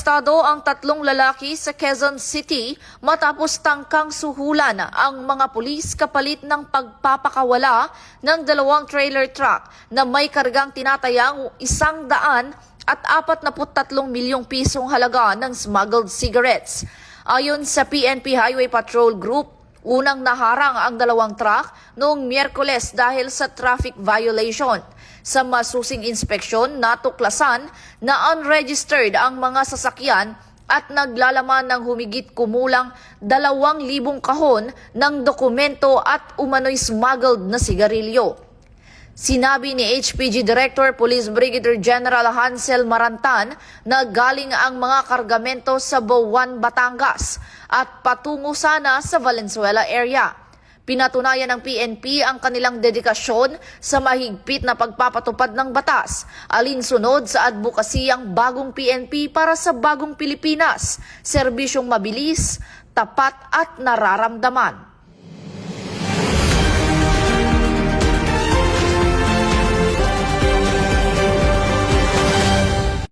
Arestado ang 3 lalaki sa Quezon City matapos tangkang suhulan ang mga pulis kapalit ng pagpapakawala ng 2 trailer truck na may kargang tinatayang 143 milyong pisong halaga ng smuggled cigarettes. Ayon sa PNP Highway Patrol Group, unang naharang ang 2 truck noong Miyerkules dahil sa traffic violation. Sa masusing inspeksyon, natuklasan na unregistered ang mga sasakyan at naglalaman ng humigit kumulang 2,000 kahon ng dokumento at umano'y smuggled na sigarilyo. Sinabi ni HPG Director Police Brigadier General Hansel Marantan na galing ang mga kargamento sa Buwan, Batangas at patungo sana sa Valenzuela area. Pinatunayan ng PNP ang kanilang dedikasyon sa mahigpit na pagpapatupad ng batas, alinsunod sa adbukasiyang bagong PNP para sa bagong Pilipinas, serbisyong mabilis, tapat at nararamdaman.